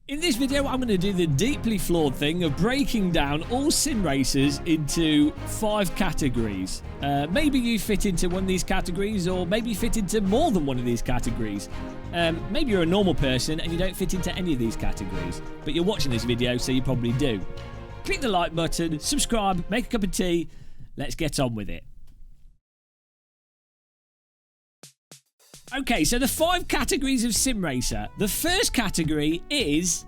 In this video, I'm going to do the deeply flawed thing of breaking down all sim racers into 5 categories. Maybe you fit into one of these categories, or maybe you fit into more than one of these categories. Maybe you're a normal person and you don't fit into any of these categories, but you're watching this video, so you probably do. Click the like button, subscribe, make a cup of tea. Let's get on with it. Okay, so the 5 categories of SimRacer. The first category is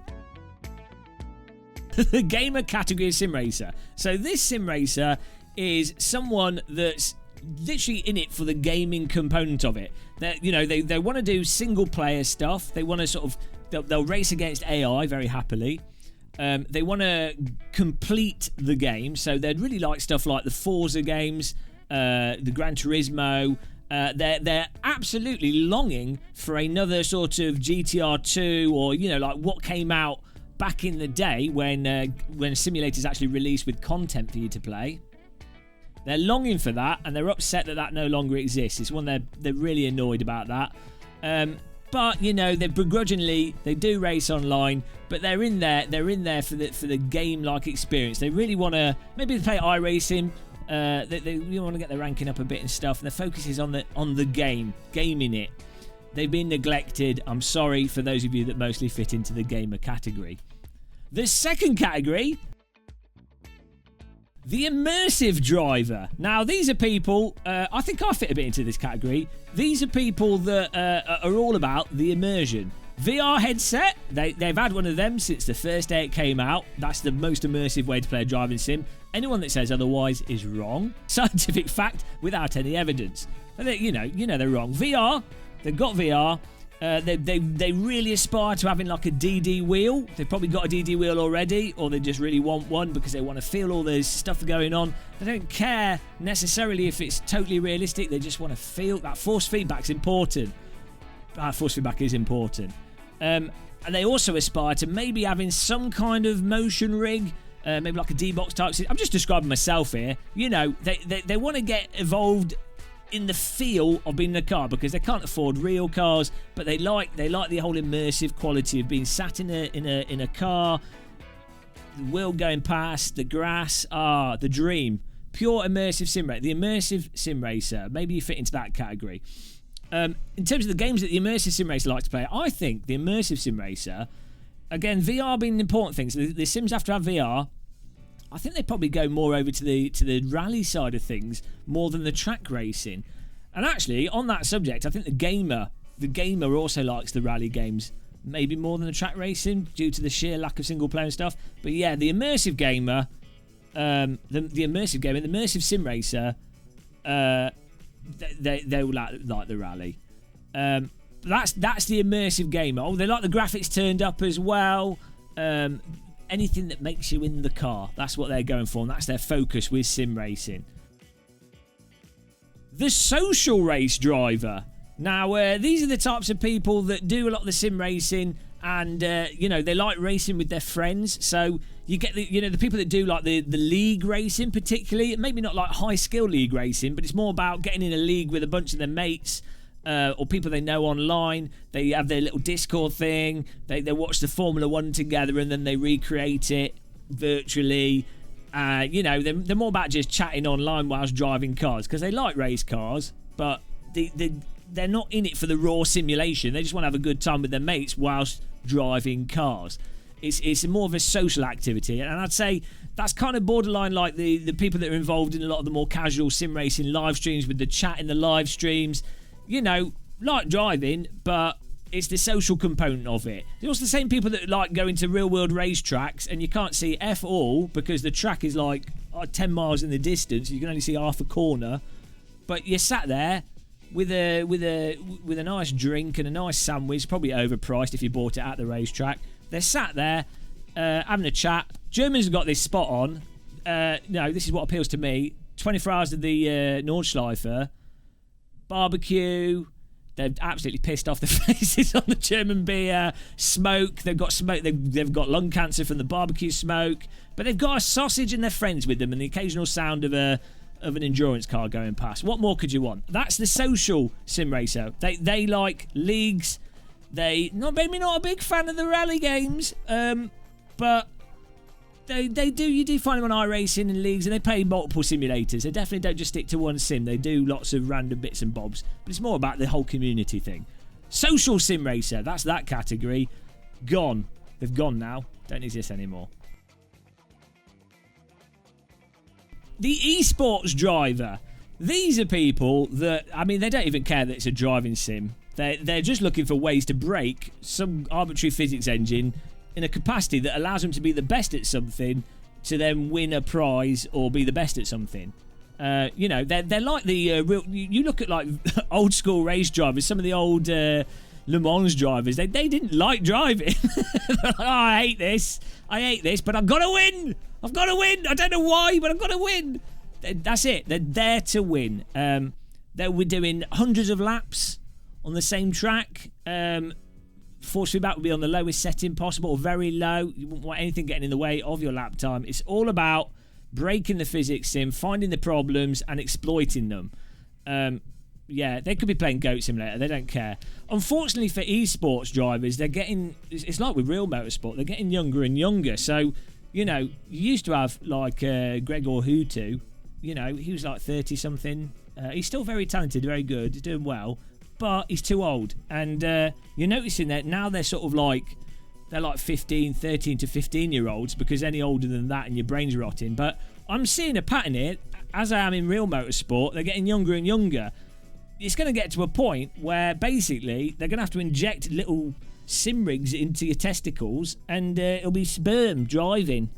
the gamer category of SimRacer. So this SimRacer is someone that's literally in it for the gaming component of it. They want to do single player stuff. They want to sort of they'll race against AI very happily. They want to complete the game, so they'd really like stuff like the Forza games, the Gran Turismo. They're absolutely longing for another sort of GTR 2, or like what came out back in the day when simulators actually released with content for you to play. They're longing for that, and they're upset that that no longer exists. It's one they're really annoyed about that. But they begrudgingly they do race online, but they're in there for the game-like experience. They really want to maybe play iRacing. They want to get their ranking up a bit and stuff, and the focus is on the gaming it. They've been neglected. I'm sorry for those of you that mostly fit into the gamer category. The second category, the Immersive Driver. Now, these are people, I think I fit a bit into this category. These are people that are all about the immersion. VR headset, they've had one of them since the first day it came out. That's the most immersive way to play a driving sim. Anyone that says otherwise is wrong. Scientific fact without any evidence. You know they're wrong. VR, they've got VR. They really aspire to having like a DD wheel. They've probably got a DD wheel already, or they just really want one because they want to feel all this stuff going on. They don't care necessarily if it's totally realistic. They just want to feel that force feedback's important. Force feedback is important. And they also aspire to maybe having some kind of motion rig, maybe like a D-box type. I'm just describing myself here. They want to get involved in the feel of being in a car because they can't afford real cars, but they like the whole immersive quality of being sat in a car, the wheel going past, the grass, the dream. Pure immersive sim racer, the immersive sim racer. Maybe you fit into that category. In terms of the games that the immersive sim racer like to play, I think the immersive sim racer, again, VR being an important thing, so the sims have to have VR. I think they probably go more over to the rally side of things more than the track racing. And actually, on that subject, I think the gamer also likes the rally games maybe more than the track racing due to the sheer lack of single player and stuff. But yeah, the immersive gamer, the immersive sim racer, they will like the rally. That's the immersive gamer. Oh, they like the graphics turned up as well. Anything that makes you in the car, that's what they're going for, and that's their focus with sim racing. The social race driver. Now, these are the types of people that do a lot of the sim racing, and they like racing with their friends. So you get the people that do like the league racing, particularly, maybe not like high skill league racing, but it's more about getting in a league with a bunch of their mates. Or people they know online. They have their little Discord thing. They watch the Formula 1 together and then they recreate it virtually. They're more about just chatting online whilst driving cars because they like race cars, but they're not in it for the raw simulation. They just want to have a good time with their mates whilst driving cars. It's more of a social activity, and I'd say that's kind of borderline like the people that are involved in a lot of the more casual sim racing live streams with the chat in the live streams. Like driving, but it's the social component of it. There's also the same people that like going to real-world racetracks, and you can't see F all because the track is like 10 miles in the distance. You can only see half a corner, but you're sat there with a nice drink and a nice sandwich, probably overpriced if you bought it at the racetrack. They're sat there having a chat. Germans have got this spot on. This is what appeals to me. 24 hours of the Nordschleife. Barbecue. They're absolutely pissed off the faces on the German beer. Smoke. They've got smoke. They've got lung cancer from the barbecue smoke. But they've got a sausage and their friends with them, and the occasional sound of an endurance car going past. What more could you want? That's the social sim racer. They like leagues. maybe not a big fan of the rally games, but you do find them on iRacing and leagues, and they play multiple simulators. They definitely don't just stick to one sim. They do lots of random bits and bobs, but it's more about the whole community thing. Social sim racer, that's that category. Gone. They've gone now. Don't exist anymore. The Esports Driver. These are people that, I mean, they don't even care that it's a driving sim. They're just looking for ways to break some arbitrary physics engine in a capacity that allows them to be the best at something, to then win a prize or be the best at something. You know, they're like the real. You look at like old school race drivers. Some of the old Le Mans drivers. They didn't like driving. Oh, I hate this, but I've got to win. I don't know why, but I've got to win. That's it. They're there to win. They were doing hundreds of laps on the same track. Force feedback would be on the lowest setting possible, or very low. You wouldn't want anything getting in the way of your lap time. It's all about breaking the physics sim, finding the problems and exploiting them. Yeah, they could be playing Goat Simulator. They don't care. Unfortunately for esports drivers, they're getting... It's like with real motorsport. They're getting younger and younger. So, you know, you used to have, like, Gregor Hutu. You know, he was like 30-something. He's still very talented, very good. He's doing well. But he's too old. And you're noticing that now they're sort of like... They're like 13 to 15-year-olds, because any older than that and your brain's rotting. But I'm seeing a pattern here, as I am in real motorsport. They're getting younger and younger. It's going to get to a point where basically they're going to have to inject little sim rigs into your testicles, and it'll be sperm driving.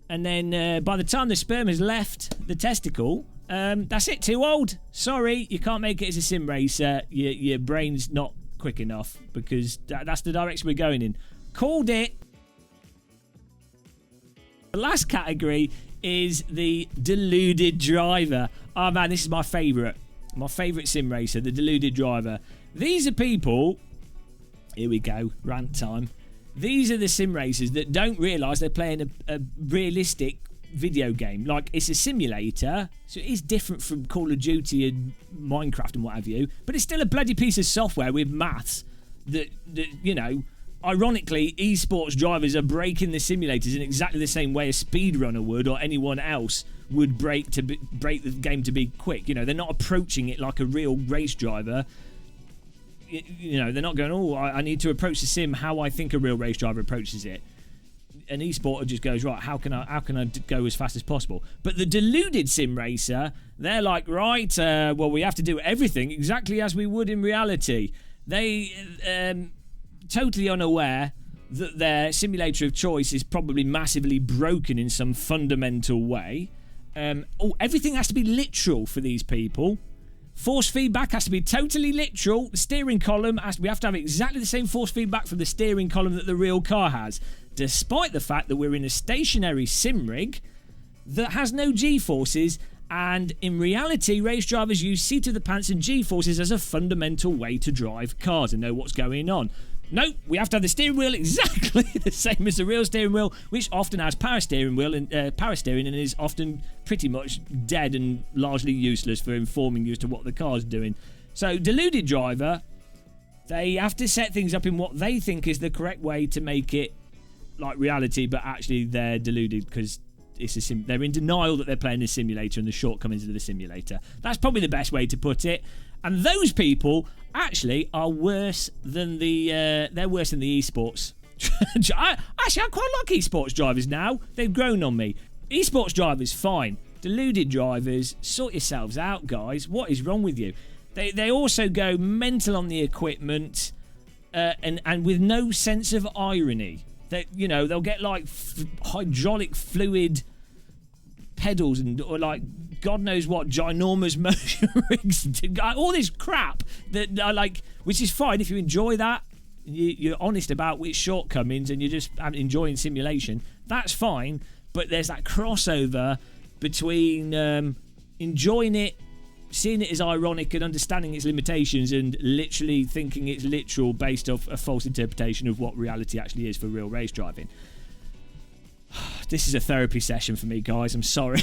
And then by the time the sperm has left the testicle, that's it, too old. Sorry, you can't make it as a sim racer. Your brain's not quick enough, because that's the direction we're going in. Called it. The last category is the Deluded Driver. Oh man, this is my favourite. My favourite sim racer, the Deluded Driver. These are people... Here we go, rant time. These are the sim racers that don't realise they're playing a realistic video game. Like, it's a simulator, so it is different from Call of Duty and Minecraft and what have you, but it's still a bloody piece of software with maths that you know... Ironically, esports drivers are breaking the simulators in exactly the same way a speedrunner would, or anyone else would break the game to be quick. You know, they're not approaching it like a real race driver. You know, they're not going, oh, I need to approach the sim how I think a real race driver approaches it. An esporter just goes, right, how can I go as fast as possible? But the deluded sim racer, they're like, right, well, we have to do everything exactly as we would in reality. They totally unaware that their simulator of choice is probably massively broken in some fundamental way. Everything has to be literal for these people. Force feedback has to be totally literal. The steering column we have to have exactly the same force feedback from the steering column that the real car has, despite the fact that we're in a stationary sim rig that has no G-forces. And in reality, race drivers use seat of the pants and G-forces as a fundamental way to drive cars and know what's going on. Nope, we have to have the steering wheel exactly the same as the real steering wheel, which often has power steering and is often pretty much dead and largely useless for informing you as to what the car's doing. So, Deluded Driver, they have to set things up in what they think is the correct way to make it like reality, but actually they're deluded because they're in denial that they're playing a simulator and the shortcomings of the simulator. That's probably the best way to put it. And those people actually are worse than they're worse than the esports. I quite like esports drivers now. They've grown on me. Esports drivers, fine. Deluded drivers, sort yourselves out, guys. What is wrong with you? They also go mental on the equipment, and with no sense of irony. They'll get like hydraulic fluid pedals or like God knows what ginormous motion rigs, all this crap that are like, which is fine if you enjoy that, you're honest about which shortcomings and you're just enjoying simulation, that's fine. But there's that crossover between enjoying it, seeing it as ironic and understanding its limitations, and literally thinking it's literal based off a false interpretation of what reality actually is for real race driving. This is a therapy session for me, guys. I'm sorry.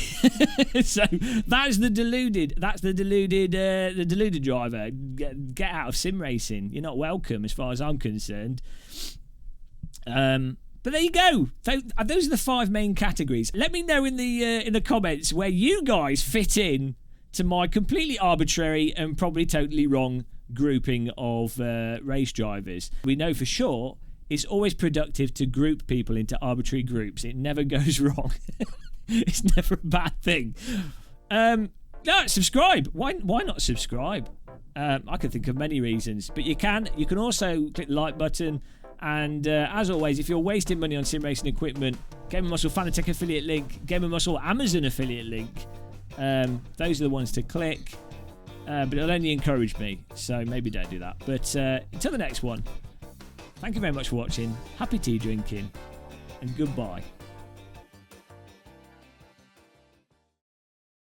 So that's the deluded. That's the deluded driver. Get out of sim racing. You're not welcome, as far as I'm concerned. But there you go. Those are the 5 main categories. Let me know in the comments where you guys fit in to my completely arbitrary and probably totally wrong grouping of race drivers. We know for sure it's always productive to group people into arbitrary groups. It never goes wrong. It's never a bad thing. No, subscribe. Why not subscribe? I can think of many reasons, but you can also click the like button. And as always, if you're wasting money on sim racing equipment, Game & Muscle Fanatec affiliate link, Game & Muscle Amazon affiliate link. Those are the ones to click. But it'll only encourage me, so maybe don't do that. But until the next one, thank you very much for watching. Happy tea drinking, and goodbye.